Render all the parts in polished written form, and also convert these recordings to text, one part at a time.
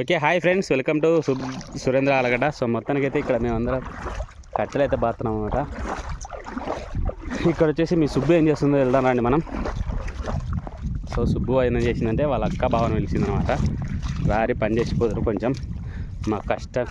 Okay hi friends, welcome to Surendra Allagadda. So మొత్తానికైతే ఇక్కడ మేమందరం కట్టెలు అయితే బాతున్నాం అనమాట. ఇక్కడ వచ్చేసి మీ సుబ్బు ఏం చేస్తుందో వెళ్దాం రండి మనం. సో సుబ్బు ఏం చేసిందంటే వాళ్ళ అక్క బావని పిలిచిందనమాట. రారి పని చేసిపోతారు కొంచెం మా కష్టం.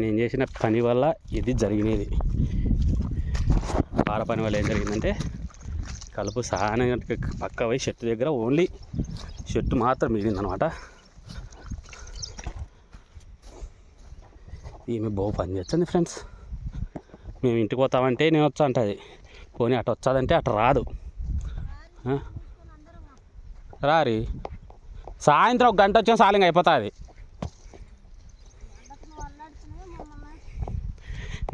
నేను చేసిన పని వల్ల ఇది జరిగినది. పార పని వల్ల ఏం జరిగిందంటే కలుపు సహాయం పక్క పోయి చెట్టు దగ్గర ఓన్లీ చెట్టు మాత్రం మిగిలిందనమాట. ఈమె బాగు పని చేస్తుంది ఫ్రెండ్స్. మేము ఇంటికి పోతామంటే నేను వచ్చా అంటుంది, పోనీ అటు వచ్చాదంటే అటు రాదు. రారి సాయంత్రం 1 గంట వచ్చిన సాలింగ్ అయిపోతుంది.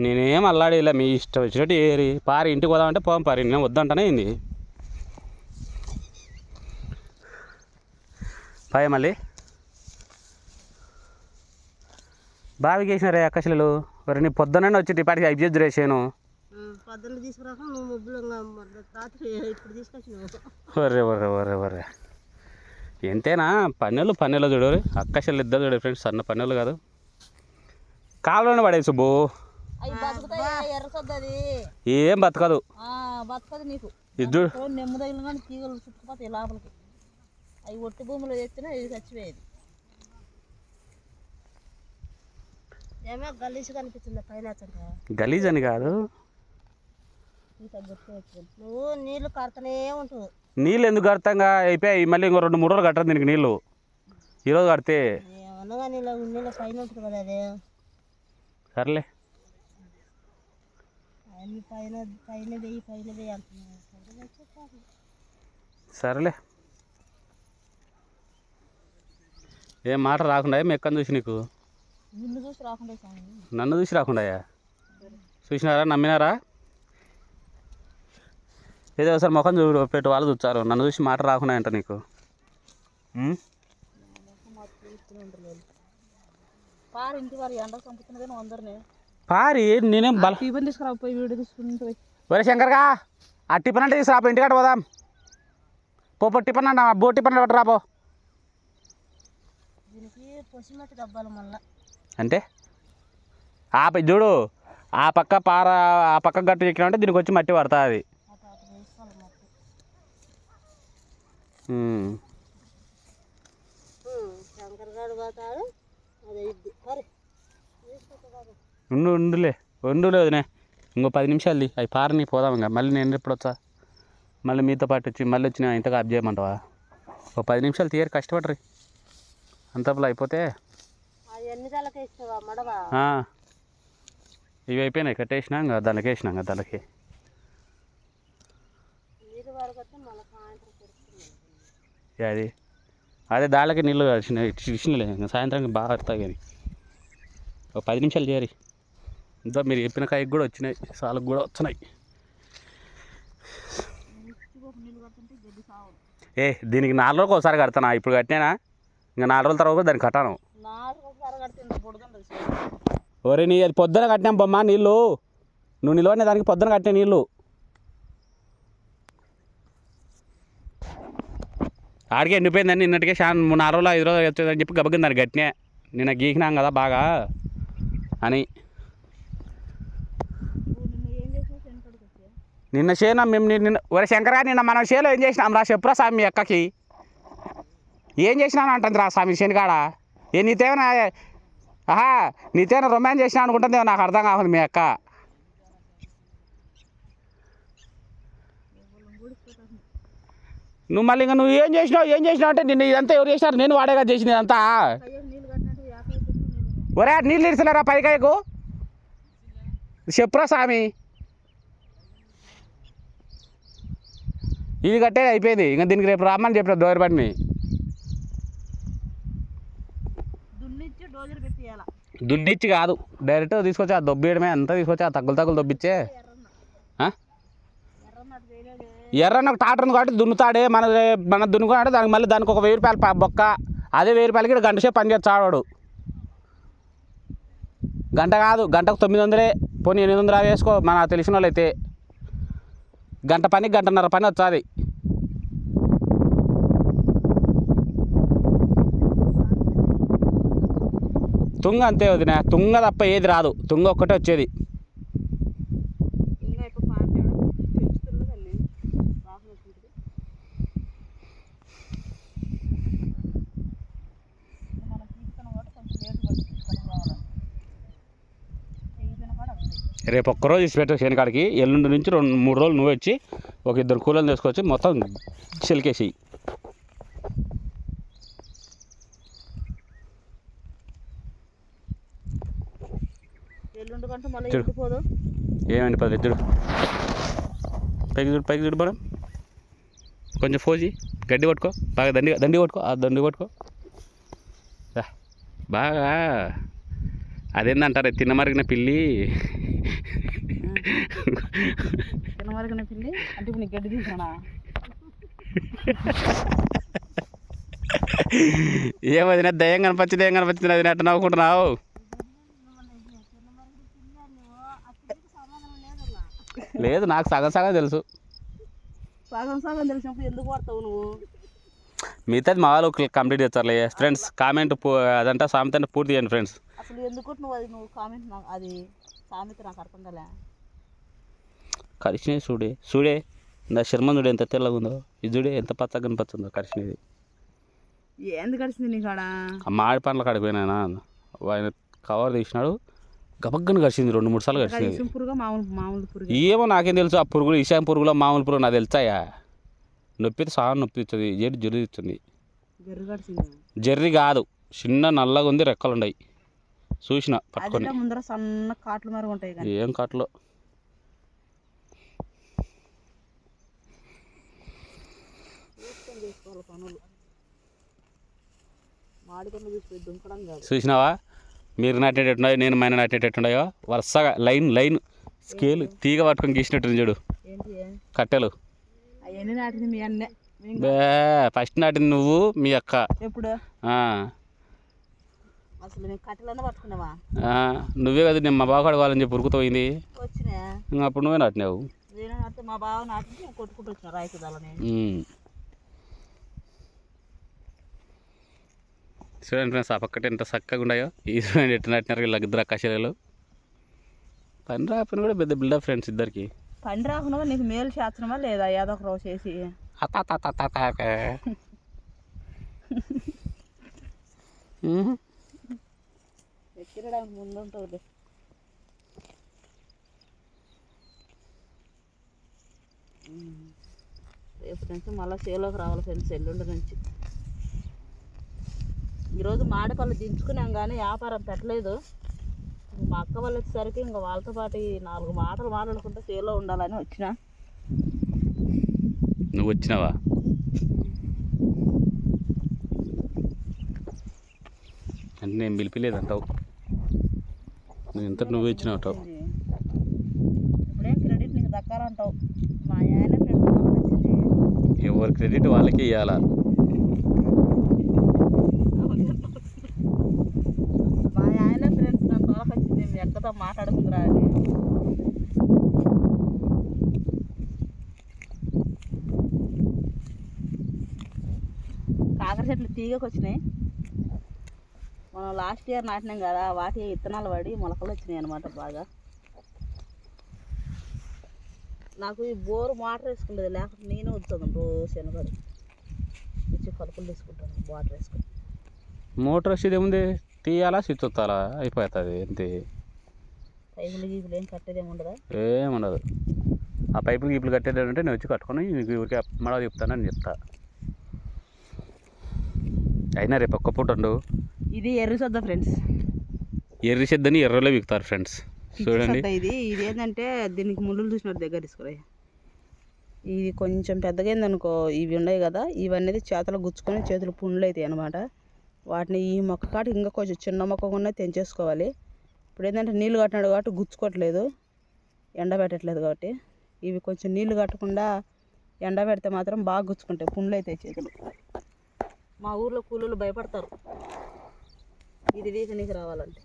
నేనేం అల్లాడేలా, మీ ఇష్టం వచ్చినట్టు ఏరి పారి ఇంటికి పోదామంటే పోం పారి, నేను వద్దంటనే అయింది పాయ. మళ్ళీ బావికి వేసినారే అక్కశలు మరి నీ పొద్దున వచ్చి ఇప్పటికి ఐదు రేసాను. ఒర్రే ఒర్రే ఒర్రే ఒర్రే ఎంతేనా పన్నెలు చూడు. అక్కశలు ఇద్దరు చూడు ఫ్రెండ్స్, సన్న పన్నెలు కాదు. కాలువలోనే పడే సుబ్బు, ఏం బతకదు నీకు. ఇది నెమ్మదగిన కానీ తీగలు చుట్టుకుపోతాయి లోపలికి. అవి ఒట్టి భూమిలో చేస్తేనే ఇది చచ్చిపోయేది. ఏమో గలీజ్ కనిపిస్తుంది పైన. గలీజ్ అని కాదు, నువ్వు నీళ్లు కడతనే ఉంటావు. నీళ్ళు ఎందుకు కడతాంగా అయిపోయాయి. మళ్ళీ ఇంకో 2-3 రోజులు కట్టదు దీనికి నీళ్ళు. ఈరోజు కడితే ఏమన్నా నీళ్ళ పైన ఉంటుంది కదా అదే. సర్లే సరేలే. ఏం మాట రాకుండా మెక్కని చూసి నీకు నన్ను చూసి రాకుండా చూసినారా, నమ్మినారా? ఏదో ఒకసారి ముఖం చూడు పెట్టి వాళ్ళు చూస్తారు, నన్ను చూసి మాట రాకుండా అంట నీకు. పారి నేనేం బల తీసుకురాపోయి వీడియో తీసుకుంటే ఒరే శంకర్గా ఆ టిఫిన్ అంటే తీసుకురాపో, ఇంటికాడ పోదాం. పో టిఫిన్ అన్న బో టిఫిన్ పట్టు రాపో. అంటే ఆ చూడు, ఆ పక్క పార ఆ పక్క గట్టు ఎక్కినంటే దీనికి వచ్చి మట్టి పడుతుంది. ఉండులే వదినే, ఇంకో 10 నిమిషాలు అవి పారని పోదాం. ఇంకా మళ్ళీ నేను ఎప్పుడు వచ్చా, మళ్ళీ మీతో పాటు వచ్చి మళ్ళీ వచ్చి ఇంతగా అప్ చేయమంటావా? ఒక 10 నిమిషాలు తీయరు, కష్టపడరు. అంతప్పుడు అయిపోతే ఇవి అయిపోయినాయి, కట్టేసినా ఇంకా దానికి వేసినా ఇంకా దానికి. అది అదే దాళ్ళకి నీళ్ళు ఇచ్చినలే, ఇంకా సాయంత్రానికి బాగా వస్తాయి. కానీ ఒక 10 నిమిషాలు చేయరు. ఇంకా మీరు చెప్పిన కాయకు కూడా వచ్చినాయి, సాలకు కూడా వచ్చినాయి. దీనికి 4 రోజులకు ఒకసారి కడతానా? ఇప్పుడు కట్టినా ఇంకా 4 రోజుల తర్వాత దానికి కట్టాను. ఒరే నీ అది పొద్దున కట్టినాం బొమ్మ నీళ్ళు, నువ్వు నిలవనే దానికి పొద్దున కట్టిన నీళ్ళు. ఆడికి ఎండిపోయిందని నిన్నటికే 4 రోజులు 5 రోజులు వచ్చేదని చెప్పి గబగని దానికి కట్టినా. నిన్న గీకినాం కదా బాగా అని. నిన్న చేనా మేము నిన్న ఒరే శంకరా, నిన్న మనం చేలో ఏం చేసినాం రా? చెప్పురా స్వామి మీ అక్కకి ఏం చేసినాను అంటుంది రా స్వామి శనికాడ. నీతేమైనా నీతేమైనా రొమాన్స్ చేసినా అనుకుంటుందేమో, నాకు అర్థం కావాలి మీ అక్క. నువ్వు మళ్ళీ ఇంకా నువ్వు ఏం చేసినావు అంటే నిన్న ఇదంతా ఎవరు చేసినారు? నేను వాడేగా చేసిన ఇదంతా. ఒరే నీళ్ళు ఇడిసలేరా పైకాయకు? చెప్పురా స్వామి. ఇది కట్టేది అయిపోయింది, ఇంకా దీనికి రేపు రామ్మని చెప్పిన దోరబండిని. దున్నిచ్చి కాదు, డైరెక్ట్ తీసుకొచ్చి ఆ దొబ్బేయడమే. అంతా తీసుకొచ్చి ఆ తగ్గులు దొబ్బిచ్చే. ఎర్రన్న ఒక ట్రాక్టర్ ఉంది కాబట్టి దున్నుతాడే మన దున్నుకున్నాడు దానికి మళ్ళీ దానికి ఒక 1000 రూపాయలు బొక్క. అదే 1000 రూపాయలకి గంట సేపు పని చేస్తాడు వాడు. గంట కాదు, గంటకు 900, పోనీ 800 వేసుకో మన తెలిసిన వాళ్ళు అయితే. గంట పని 1.5 పని వచ్చాది. తుంగ అంతే వదిన, తుంగ తప్ప ఏది రాదు, తుంగ ఒక్కటే వచ్చేది. రేపు ఒక్కరోజు ఇసి పెట్టు శనికాడికి, ఎల్లుండి నుంచి 2-3 రోజులు నువ్వు వచ్చి ఒక 2 కూలీలు తీసుకొచ్చి మొత్తం చిలికేసి. ఏమండి 10 చూడు, పైకి చూడు మేడం. కొంచెం ఫోజీ గడ్డి పట్టుకో, బాగా దండి పట్టుకో, ఆ దండి పట్టుకో బాగా. అదేందంటారు, తిన్నమరిగిన పిల్లి అంటే నీకు గడ్డి తీసుకున్నా. ఏమది దయ్యం కనిపించింది అది నెట్ట నవ్వుకుంటున్నావు. లేదు, నాకు సగం తెలుసు. సగం తెలిసినప్పుడు ఎందుకు పడతావు నువ్వు? మిగతాది మా వాళ్ళు కంప్లీట్ చేస్తారులే ఫ్రెండ్స్. కామెంట్ అదంతా సామెత అంటే పూర్తి చేయండి ఫ్రెండ్స్. అసలు ఎందుకు నువ్వు కామెంట్ అది సామెత నాకు అర్థం కదా. కరిచినవి చూడే నా శర్మ చూడే ఎంత తెల్లగా ఉందో, ఇది చూడే ఎంత పచ్చగా కనిపిస్తుందో కరిచినది. ఏంది కరిచింది నీ కాడ? ఆ మాడి పండ్ల కాడికి పోయినా ఆయన కవర్ తీసినాడు, గబగ్గని కరిచింది 2-3 సార్లు కరిచింది. ఏమో నాకేం తెలుసు, ఆ పురుగులు ఇషాం పురుగులో మామూలు పురుగు నాకు తెలుస్తాయా? నొప్పితే సాగు నొప్పి ఇస్తుంది, జర్రి ఇస్తుంది. జర్రి కాదు, చిన్న నల్లగా ఉంది, రెక్కలు ఉన్నాయి చూసిన పట్టుకొని. ముందర సన్న కాట్లు మరి ఉంటాయి. ఏం కాట్లు? చూసినావా, మీరు నాటేటట్టున్నాయో నేను మైన నాటేటట్టున్నాయో వరుసగా లైన్ స్కేల్ తీగ పట్టుకొని గీసినట్టు చూడు కట్టెలు. ఫస్ట్ నాటింది నువ్వు, మీ అక్క. ఎప్పుడు? నువ్వే కదా నేను మా బావ కడగాలని చెప్పి ఉరుకుతోయింది. అప్పుడు నువ్వే నాటినావు. చూడండి ఫ్రెండ్స్, ఆ పక్కట ఎంత చక్కగా ఉన్నాయో. ఈ చూడండి ఎట్టు నాటినారు వీళ్ళ ఇద్దరు అక్కశీలలు. పని రాకపోయినా కూడా పెద్ద బిల్డప్ ఫ్రెండ్స్ ఇద్దరికి. పని రాకుండా నీకు మేలు చేస్తున్నావా లేదా? ఏదో ఒక రోజు చేసి ఎక్కిరడానికి ముందు ఉంటుంది. రేపు నుంచి మళ్ళీ సేలోకి రావాలి ఫ్రెండ్స్, ఎల్లుండి నుంచి. ఈరోజు మాడిపళ్ళు దించుకున్నాం కానీ వ్యాపారం పెట్టలేదు. మా అక్క వాళ్ళు వచ్చేసరికి ఇంకా వాళ్ళతో పాటు 4 మాటలు మాట్లాడుకుంటే సేలో ఉండాలని వచ్చిన. నువ్వు వచ్చినావా? అంటే నేను పిలిపిలేదంటావు, నువ్వు ఎంత నువ్వు ఇచ్చినావు. ఇప్పుడేం క్రెడిట్ నీకు దక్కాలంటావు. మా ఆయన ఫ్రెండ్స్ వచ్చింది, ఎవరి క్రెడిట్ వాళ్ళకి ఇవ్వాలా. మా ఆయన ఫ్రెండ్స్ నా తోలకు వచ్చింది, మీ అక్కతో మాట్లాడుకుందిరా అని. కాకర చెట్లు తీగకు వచ్చినాయి. మనం లాస్ట్ ఇయర్ నాటినాం కదా, వాటి విత్తనాలు పడి మొలకలు వచ్చినాయి అన్నమాట బాగా. నాకు ఈ బోరు మోటార్ వేసుకుంటుంది, లేకపోతే నేనే వద్దాను రోజు శనగడు వచ్చి కలుపులు తీసుకుంటాను వాటర్ వేసుకుని. మోటార్ వచ్చేది ఏముంది, తీయాలా స్విచ్ వస్తాలా అయిపోతుంది అంతే. పైపులు గీపులు ఏం కట్టేదేమి ఉండదా? ఏముండదు. ఆ పైపులు గీపులు కట్టేదంటే నేను వచ్చి కట్టుకొని ఊరికే మడవ చెప్తానని చెప్తా. అయినా రేపు ఒక్క పూట ఉండు. ఇది ఎర్రి సద్ద ఫ్రెండ్స్, ఎర్రి సిద్దని ఎర్రలో విక్కుతారు ఫ్రెండ్స్. చూడండి ఇది ఏంటంటే దీనికి ముళ్ళులు చూసినట్టు దగ్గర తీసుకురా. ఇది కొంచెం పెద్దగా అయిందనుకో, ఇవి ఉన్నాయి కదా, ఇవన్నీ చేతలు గుచ్చుకొని చేతులు పుండ్లు అవుతాయి అన్నమాట. వాటిని ఈ మొక్క కాటి ఇంకా కొంచెం చిన్న మొక్క కూడా తెంచేసుకోవాలి. ఇప్పుడు ఏంటంటే నీళ్ళు కట్టినాడు కాబట్టి గుచ్చుకోవట్లేదు, ఎండబెట్టట్లేదు కాబట్టి. ఇవి కొంచెం నీళ్ళు కట్టకుండా ఎండ పెడితే మాత్రం బాగా గుచ్చుకుంటాయి, పుండ్లు అవుతాయి చేతులు. మా ఊర్లో కూలీలు భయపడతారు ఇది వీకనీకి రావాలంటే.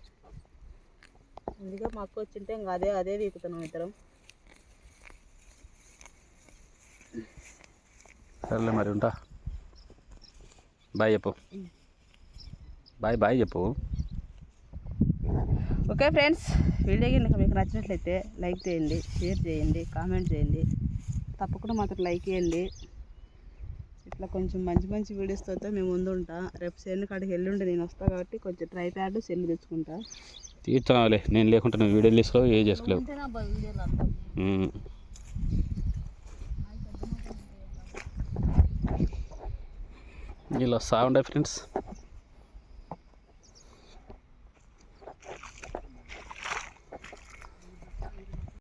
అందుకే మా అక్క వచ్చింటే ఇంకా అదే వీకుతున్నాం ఇద్దరం. సరేలే మరి ఉంటా. బాయ్ చెప్పు. బాయ్ చెప్పు. ఓకే ఫ్రెండ్స్, వీడియో కనుక మీకు నచ్చినట్లయితే లైక్ చేయండి, షేర్ చేయండి, కామెంట్ చేయండి. తప్పకుండా మాత్రం లైక్ చేయండి. ఇట్లా కొంచెం మంచి వీడియోస్తో మేము ముందు ఉంటా. రేపు సెల్ కాడికి వెళ్ళుండి నేను వస్తా కాబట్టి కొంచెం ట్రైప్యాడ్ సెల్ తెచ్చుకుంటా. తీర్చాలే, నేను లేకుంటే నువ్వు వీడియోలు తీసుకోవు, ఏ చేసుకోలేవు. ఇలా సాగుండే ఫ్రెండ్స్.